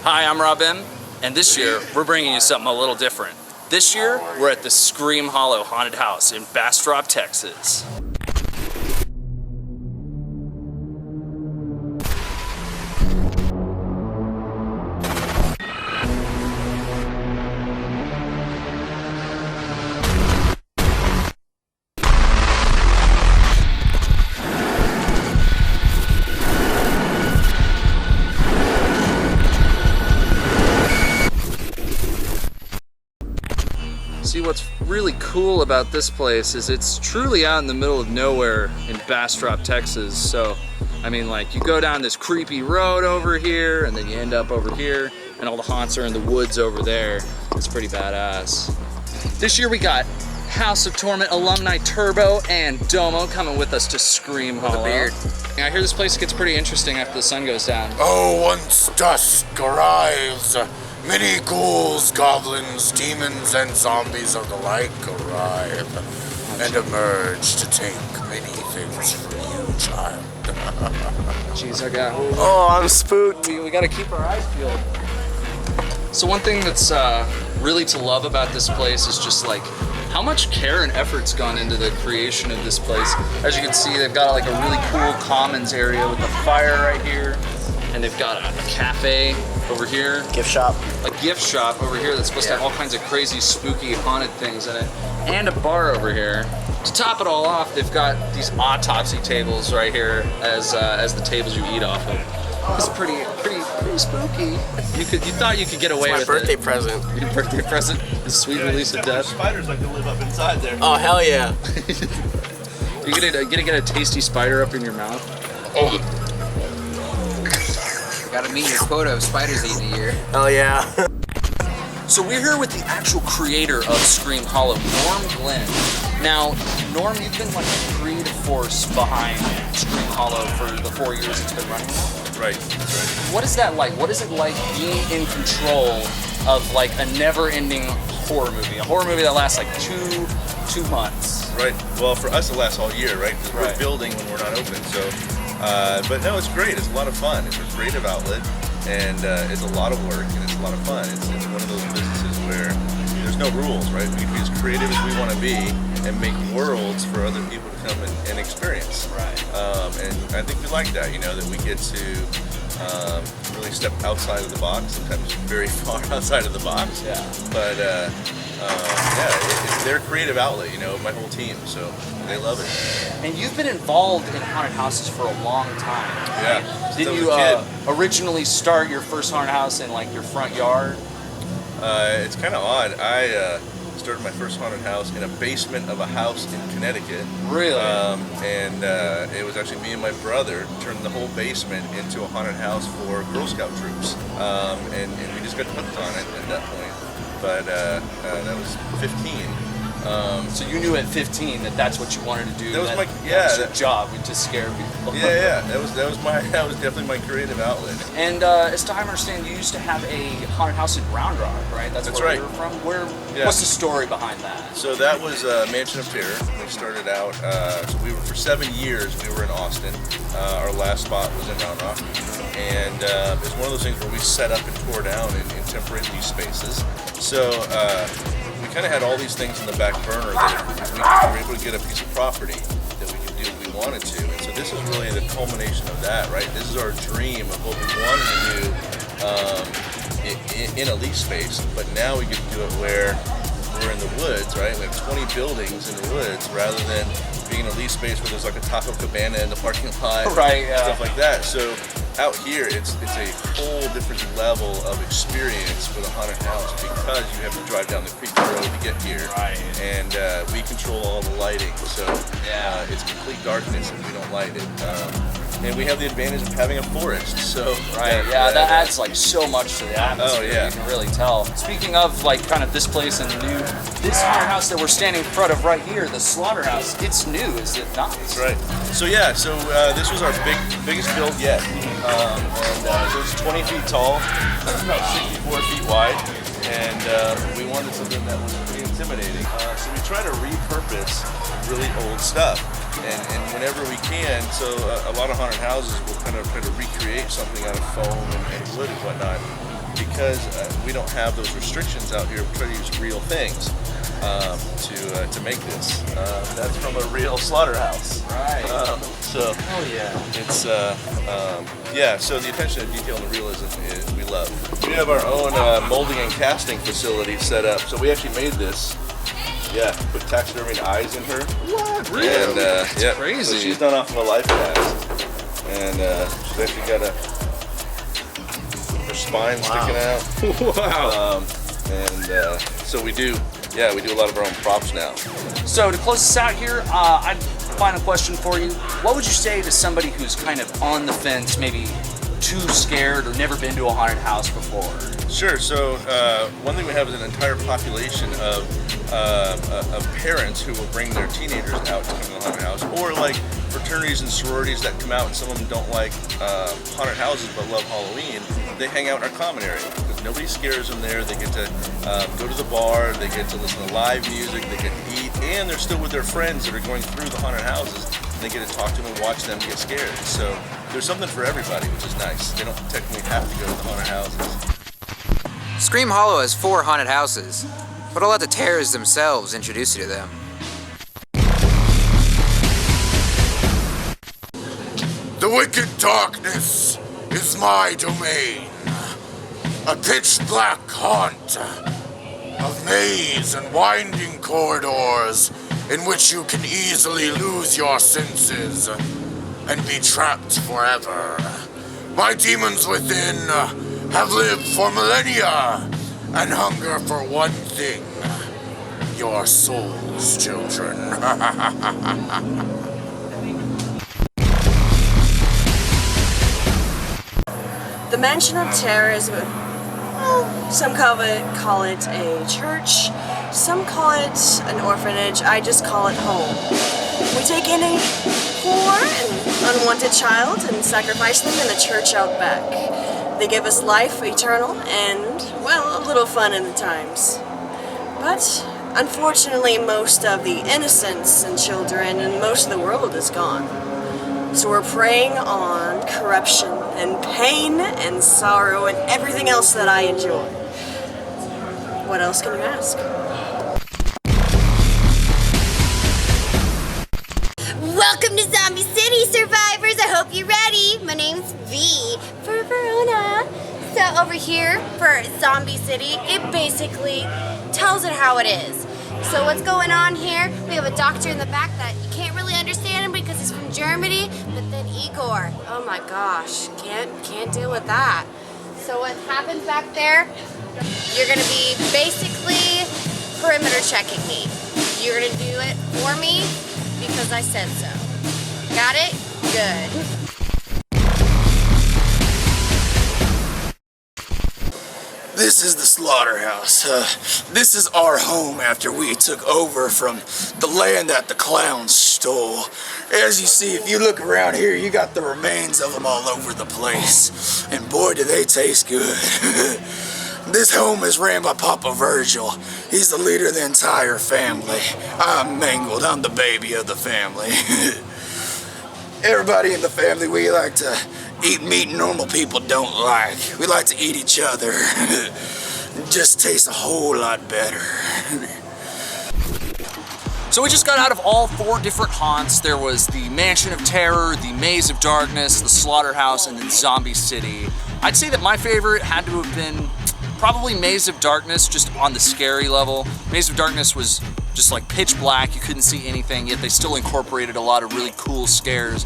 Hi, I'm Robin, and this year we're bringing you something a little different. This year we're at the Scream Hollow Haunted House in Bastrop, Texas. See, what's really cool about this place is it's truly out in the middle of nowhere in Bastrop, Texas. So, I mean, like, you go down this creepy road over here and then you end up over here and all the haunts are in the woods over there. It's pretty badass. This year we got House of Torment alumni Turbo and Domo coming with us to Scream Hollow. I hear this place gets pretty interesting after the sun goes down. Oh, once dusk arrives, many ghouls, goblins, demons, and zombies of the like arrive and emerge to take many things from you, child. Jeez, I got. Oh, I'm spooked. We gotta keep our eyes peeled. So one thing that's really to love about this place is just like how much care and effort's gone into the creation of this place. As you can see, they've got like a really cool commons area with a fire right here, and they've got a cafe over here. Gift shop. A gift shop over here that's supposed to have all kinds of crazy, spooky, haunted things in it, and a bar over here. To top it all off, they've got these autopsy tables right here as the tables you eat off of. It's pretty spooky. You thought you could get away with it. My birthday present. Your birthday present? The sweet release of death. Spiders like to live up inside there. Oh, hell yeah. You're gonna get a tasty spider up in your mouth. Oh. Gotta meet your quota of spiders eating a year. Hell yeah. So we're here with the actual creator of Scream Hollow, Norm Glenn. Now, Norm, you've been like the creative force behind Scream Hollow for the 4 years it's been running. Right, that's right. What is that like? What is it like being in control of like a never-ending horror movie? A horror movie that lasts like two months. Right. Well, for us it lasts all year, right? Because Right. we're building when we're not open. So, but no, it's great. It's a lot of fun. It's a creative outlet, and it's a lot of work and it's a lot of fun. It's one of those businesses where there's no rules, right? We can be as creative as we want to be and make worlds for other people to come and experience. Right. And I think we like that, you know, that we get to really step outside of the box, sometimes very far outside of the box. Yeah. But it's their creative outlet, you know, my whole team, so they love it. And you've been involved in haunted houses for a long time. Yeah. Since Didn't I was you a kid. originally start your first haunted house in like your front yard? It's kind of odd. I started my first haunted house in a basement of a house in Connecticut. Really? And it was actually me and my brother turned the whole basement into a haunted house for Girl Scout troops. And we just got hooked on it at that point. But that was 15. So you knew at 15 that that's what you wanted to do. That was that, my- that yeah, was your that- job, to scare people. Yeah, that was definitely my creative outlet. And as I understand, you used to have a haunted house in Round Rock, right? That's where right. you were from. Yeah. What's the story behind that? So that was Mansion of Terror. We started out, so we were for 7 years. We were in Austin. Our last spot was in Round Rock, and it's one of those things where we set up and tore down in temporary lease spaces. So we kind of had all these things in the back burner that if we were able to get a piece of property that we could do what we wanted to. And so this is really the culmination of that, right? This is our dream of what we wanted to do in a lease space, but now we get to do it where we're in the woods, right? We have 20 buildings in the woods rather than being in a lease space where there's like a Taco Cabana in the parking lot, Right, yeah. stuff like that. So out here, it's a whole different level of experience with a haunted house because you have to drive down the creek road to get here, Right. and we control all the lighting, so Yeah. it's complete darkness if we don't light it. And we have the advantage of having a forest, so Right, yeah, that adds like so much to the atmosphere. Oh, yeah. You can really tell. Speaking of like kind of this place and this haunted house that we're standing in front of right here, the Slaughterhouse, it's new, is it not? That's right. So yeah, this was our biggest build yet. So it's 20 feet tall, about 64 feet wide, and we wanted something that was pretty intimidating. So we try to repurpose really old stuff, and whenever we can. So a lot of haunted houses will kind of try to recreate something out of foam and wood and whatnot, because we don't have those restrictions out here. We try to use real things to make this. That's from a real slaughterhouse. Right. So Oh yeah. it's yeah. So the attention to detail and the realism is we love. We have our own molding and casting facility set up. So we actually made this. Yeah, put taxidermied eyes in her. What? Really? And That's yeah, crazy. So she's done off of a life cast, and she's actually got her spine sticking out. Wow. And so we do. Yeah, we do a lot of our own props now. So to close this out here, final question for you. What would you say to somebody who's kind of on the fence, maybe too scared or never been to a haunted house before? Sure. So one thing we have is an entire population of parents who will bring their teenagers out to come to the haunted house, or like fraternities and sororities that come out, and some of them don't like haunted houses but love Halloween. They hang out in our common area because nobody scares them there. They get to go to the bar, they get to listen to live music, they get to eat, and they're still with their friends that are going through the haunted houses. And they get to talk to them and watch them get scared. So there's something for everybody, which is nice. They don't technically have to go to the haunted houses. Scream Hollow has 4 haunted houses, but I'll let the terrors themselves introduce you to them. The wicked darkness is my domain. A pitch black haunt of maze and winding corridors in which you can easily lose your senses and be trapped forever. My demons within have lived for millennia and hunger for one thing: your souls, children. The Mansion of Terror is, well, some call it a church, some call it an orphanage. I just call it home. We take in a poor and unwanted child and sacrifice them in a church out back. They give us life eternal and, well, a little fun in the times. But unfortunately, most of the innocents and children and most of the world is gone. So we're preying on corruption and pain and sorrow and everything else that I enjoy. What else can you ask? Welcome to Zombie City, survivors! I hope you're ready! My name's V for Verona. So over here for Zombie City, it basically tells it how it is. So what's going on here? We have a doctor in the back that you can't really understand him because he's from Germany, but then Igor, oh my gosh, can't deal with that. So what happens back there? You're gonna be basically perimeter checking me. You're gonna do it for me because I said so. Got it? Good. This is the Slaughterhouse. This is our home after we took over from the land that the clowns stole. As you see, if you look around here, you got the remains of them all over the place. And boy, do they taste good. This home is ran by Papa Virgil. He's the leader of the entire family. I'm Mangled. I'm the baby of the family. Everybody in the family, we like to eat meat normal people don't like. We like to eat each other. It just tastes a whole lot better. So we just got out of all 4 different haunts. There was the Mansion of Terror, the Maze of Darkness, the Slaughterhouse, and then Zombie City. I'd say that my favorite had to have been probably Maze of Darkness, just on the scary level. Maze of Darkness was just like pitch black, you couldn't see anything, yet they still incorporated a lot of really cool scares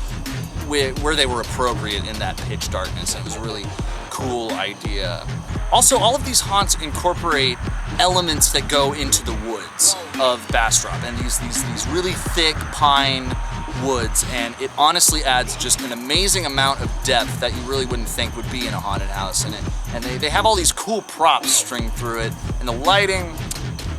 where they were appropriate in that pitch darkness. It was a really cool idea. Also, all of these haunts incorporate elements that go into the woods of Bastrop, and these really thick pine woods, and it honestly adds just an amazing amount of depth that you really wouldn't think would be in a haunted house. And they have all these cool props stringed through it, and the lighting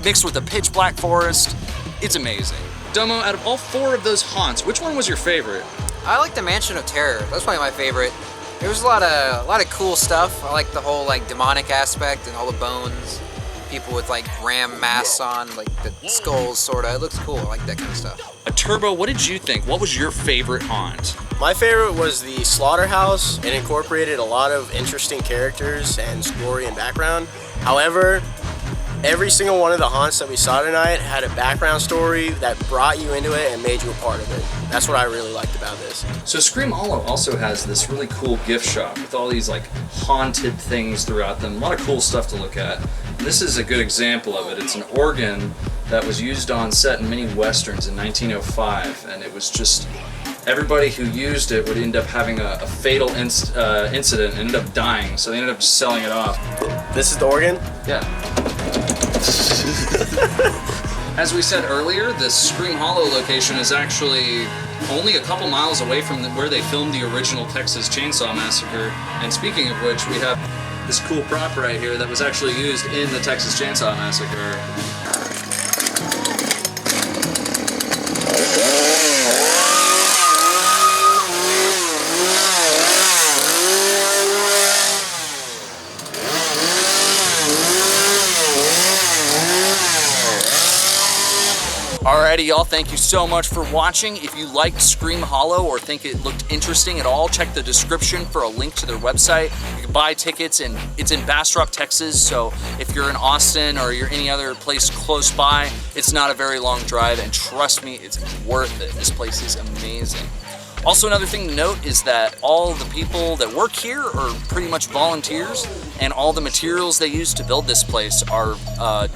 mixed with the pitch black forest, it's amazing. Domo, out of all 4 of those haunts, which one was your favorite? I like the Mansion of Terror. That's probably my favorite. There was a lot of cool stuff. I like the whole like demonic aspect and all the bones. people with like ram masks on, like the skulls, sorta. It looks cool. I like that kind of stuff. Turbo, what did you think? What was your favorite haunt? My favorite was the Slaughterhouse. It incorporated a lot of interesting characters and story and background. However, every single one of the haunts that we saw tonight had a background story that brought you into it and made you a part of it. That's what I really liked about this. So Scream Hollow also has this really cool gift shop with all these like haunted things throughout them. A lot of cool stuff to look at. This is a good example of it. It's an organ that was used on set in many westerns in 1905, and it was just everybody who used it would end up having a fatal incident and end up dying, so they ended up just selling it off. This is the organ? Yeah. As we said earlier, this Scream Hollow location is actually only a couple miles away from where they filmed the original Texas Chainsaw Massacre. And speaking of which, we have this cool prop right here that was actually used in the Texas Chainsaw Massacre. Alrighty, y'all, thank you so much for watching. If you liked Scream Hollow or think it looked interesting at all, check the description for a link to their website. You can buy tickets, and it's in Bastrop, Texas, so if you're in Austin or you're any other place close by, it's not a very long drive, and trust me, it's worth it. This place is amazing. Also, another thing to note is that all the people that work here are pretty much volunteers, and all the materials they use to build this place are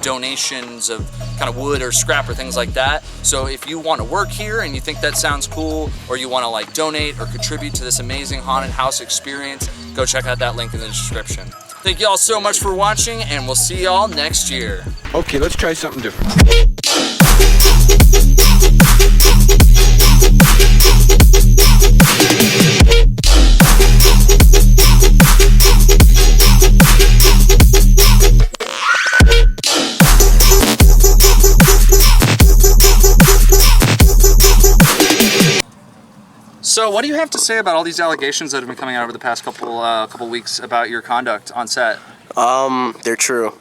donations of kind of wood or scrap or things like that. So if you want to work here and you think that sounds cool, or you want to like donate or contribute to this amazing haunted house experience, go check out that link in the description. Thank y'all so much for watching, and we'll see y'all next year. Okay, let's try something different. So what do you have to say about all these allegations that have been coming out over the past couple weeks about your conduct on set? They're true.